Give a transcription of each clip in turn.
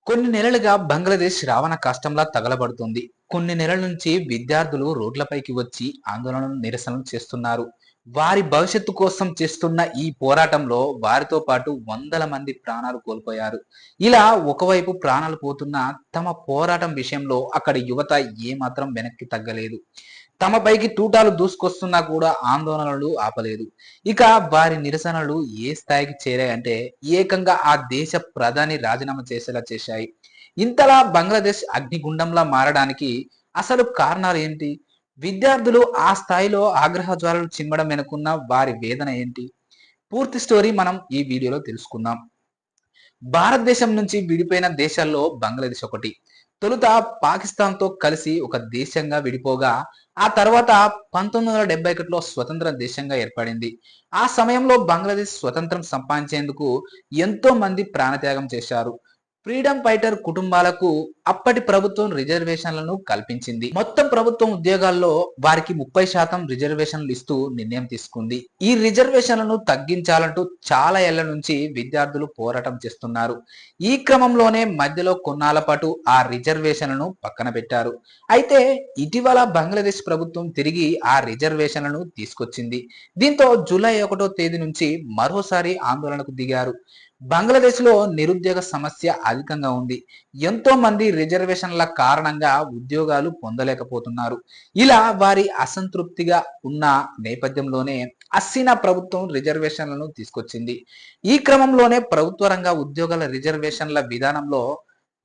కొన్ని నెలలుగా బంగ్లాదేశ్ రావణ కాష్టంలా తగలబడుతుంది. కొన్ని నెలల నుంచి విద్యార్థులు రోడ్లపైకి వచ్చి ఆందోళనలు, నిరసనలు చేస్తున్నారు. వారి భవిష్యత్తు కోసం చేస్తున్న ఈ పోరాటంలో వారితో పాటు వందల మంది ప్రాణాలు కోల్పోయారు. ఇలా ఒకవైపు ప్రాణాలు పోతున్నా తమ పోరాటం విషయంలో అక్కడి యువత ఏమాత్రం వెనక్కి తగ్గలేదు. తమపైకి తూటాలు దూసుకొస్తున్నా కూడా ఆందోళనలు ఆపలేదు. ఇక వారి నిరసనలు ఏ స్థాయికి చేరాయంటే ఏకంగా ఆ దేశ ప్రధాని రాజీనామా చేసేలా చేశాయి. ఇంతలా బంగ్లాదేశ్ అగ్నిగుండంలా మారడానికి అసలు కారణాలు ఏంటి? విద్యార్థులు ఆ స్థాయిలో ఆగ్రహ జ్వాలలు చిమ్మడం వెనుకున్న వారి వేదన ఏంటి? పూర్తి స్టోరీ మనం ఈ వీడియోలో తెలుసుకుందాం. భారతదేశం నుంచి విడిపోయిన దేశాల్లో బంగ్లాదేశ్ ఒకటి. తొలుత పాకిస్తాన్తో కలిసి ఒక దేశంగా విడిపోగా ఆ తర్వాత 1971లో స్వతంత్ర దేశంగా ఏర్పడింది. ఆ సమయంలో బంగ్లాదేశ్ స్వతంత్రం సంపాదించేందుకు ఎంతో మంది ప్రాణత్యాగం చేశారు. ఫ్రీడమ్ ఫైటర్ కుటుంబాలకు అప్పటి ప్రభుత్వం రిజర్వేషన్లను కల్పించింది. మొత్తం ప్రభుత్వం ఉద్యోగాల్లో వారికి 30% రిజర్వేషన్లు ఇస్తూ నిర్ణయం తీసుకుంది. ఈ రిజర్వేషన్లను తగ్గించాలంటూ చాలా ఏళ్ల నుంచి విద్యార్థులు పోరాటం చేస్తున్నారు. ఈ క్రమంలోనే మధ్యలో కొన్నాళ్ల పాటు ఆ రిజర్వేషన్లను పక్కన పెట్టారు. అయితే ఇటీవల బంగ్లాదేశ్ ప్రభుత్వం తిరిగి ఆ రిజర్వేషన్లను తీసుకొచ్చింది. దీంతో జూలై 1వ తేదీ నుంచి మరోసారి ఆందోళనకు దిగారు. బంగ్లాదేశ్ లో నిరుద్యోగ సమస్య అధికంగా ఉంది. ఎంతో మంది రిజర్వేషన్ల కారణంగా ఉద్యోగాలు పొందలేకపోతున్నారు. ఇలా వారి అసంతృప్తిగా ఉన్న నేపథ్యంలోనే హసీనా ప్రభుత్వం రిజర్వేషన్లను తీసుకొచ్చింది. ఈ క్రమంలోనే ప్రభుత్వ రంగ ఉద్యోగాల రిజర్వేషన్ల విధానంలో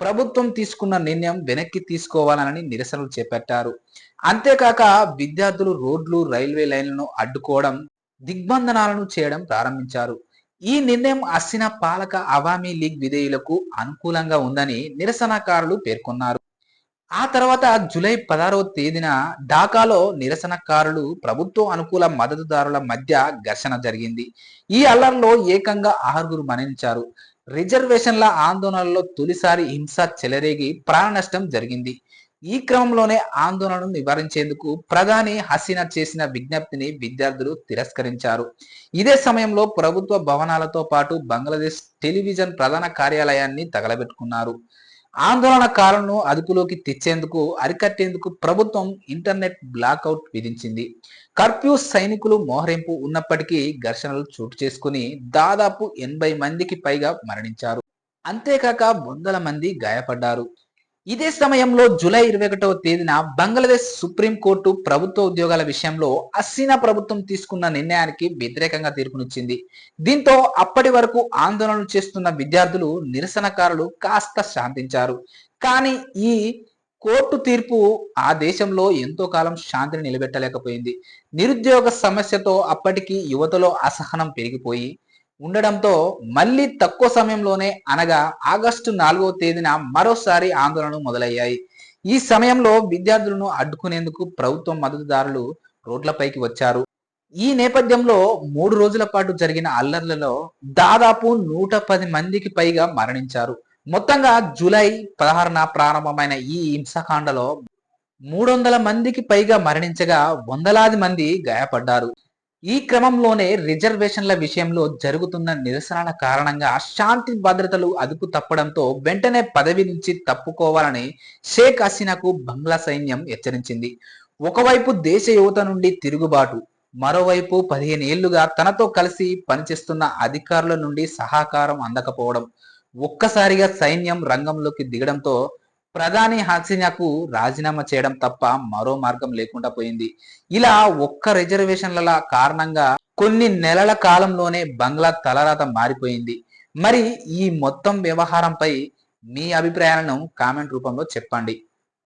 ప్రభుత్వం తీసుకున్న నిర్ణయం వెనక్కి తీసుకోవాలని నిరసనలు చేపట్టారు. అంతేకాక విద్యార్థులు రోడ్లు, రైల్వే లైన్లను అడ్డుకోవడం, దిగ్బంధనాలను చేయడం ప్రారంభించారు. ఈ నిర్ణయం హసీనా పాలక అవామీ లీగ్ విధేయులకు అనుకూలంగా ఉందని నిరసనకారులు పేర్కొన్నారు. ఆ తర్వాత జూలై 16వ తేదీన ఢాకాలో నిరసనకారులు ప్రభుత్వ అనుకూల మద్దతుదారుల మధ్య ఘర్షణ జరిగింది. ఈ అల్లర్లో ఏకంగా 6గురు మరణించారు. రిజర్వేషన్ల ఆందోళనలో తొలిసారి హింస చెలరేగి ప్రాణ నష్టం జరిగింది. ఈ క్రమంలోనే ఆందోళనను నివారించేందుకు ప్రధాని హసీనా చేసిన విజ్ఞప్తిని విద్యార్థులు తిరస్కరించారు. ఇదే సమయంలో ప్రభుత్వ భవనాలతో పాటు బంగ్లాదేశ్ టెలివిజన్ ప్రధాన కార్యాలయాన్ని తగలబెట్టుకున్నారు. ఆందోళనకారులను అదుపులోకి తెచ్చేందుకు, అరికట్టేందుకు ప్రభుత్వం ఇంటర్నెట్ బ్లాక్అవుట్ విధించింది. కర్ఫ్యూ, సైనికులు మోహరింపు ఉన్నప్పటికీ ఘర్షణలు చోటు చేసుకుని దాదాపు 80 మందికి పైగా మరణించారు. అంతేకాక వందల మంది గాయపడ్డారు. ఇదే సమయంలో జూలై 21వ తేదీన బంగ్లాదేశ్ సుప్రీం కోర్టు ప్రభుత్వ ఉద్యోగాల విషయంలో హసీనా ప్రభుత్వం తీసుకున్న నిర్ణయానికి వ్యతిరేకంగా తీర్పునిచ్చింది. దీంతో అప్పటి వరకు ఆందోళనలు చేస్తున్న విద్యార్థులు, నిరసనకారులు కాస్త శాంతించారు. కానీ ఈ కోర్టు తీర్పు ఆ దేశంలో ఎంతో కాలం శాంతిని నిలబెట్టలేకపోయింది. నిరుద్యోగ సమస్యతో అప్పటికి యువతలో అసహనం పెరిగిపోయి ఉండడంతో మళ్ళీ తక్కువ సమయంలోనే అనగా ఆగస్టు 4వ తేదీన మరోసారి ఆందోళనలు మొదలయ్యాయి. ఈ సమయంలో విద్యార్థులను అడ్డుకునేందుకు ప్రభుత్వం మద్దతుదారులు రోడ్లపైకి వచ్చారు. ఈ నేపథ్యంలో 3 రోజుల పాటు జరిగిన అల్లర్లలో దాదాపు 110 మందికి పైగా మరణించారు. మొత్తంగా జూలై 16న ప్రారంభమైన ఈ హింసాకాండలో 300 మందికి పైగా మరణించగా వందలాది మంది గాయపడ్డారు. ఈ క్రమంలోనే రిజర్వేషన్ల విషయంలో జరుగుతున్న నిరసనల కారణంగా శాంతి భద్రతలు అదుపు తప్పడంతో వెంటనే పదవి నుంచి తప్పుకోవాలని షేక్ హసీనాకు బంగ్లా సైన్యం హెచ్చరించింది. ఒకవైపు దేశ యువత నుండి తిరుగుబాటు, మరోవైపు 15 ఏళ్లుగా తనతో కలిసి పనిచేస్తున్న అధికారుల నుండి సహకారం అందకపోవడం, ఒక్కసారిగా సైన్యం రంగంలోకి దిగడంతో ప్రధాని హసీనాకు రాజీనామా చేయడం తప్ప మరో మార్గం లేకుండా పోయింది. ఇలా ఒక్క రిజర్వేషన్ల కారణంగా కొన్ని నెలల కాలంలోనే బంగ్లా తలరాత మారిపోయింది. మరి ఈ మొత్తం వ్యవహారంపై మీ అభిప్రాయాలను కామెంట్ రూపంలో చెప్పండి.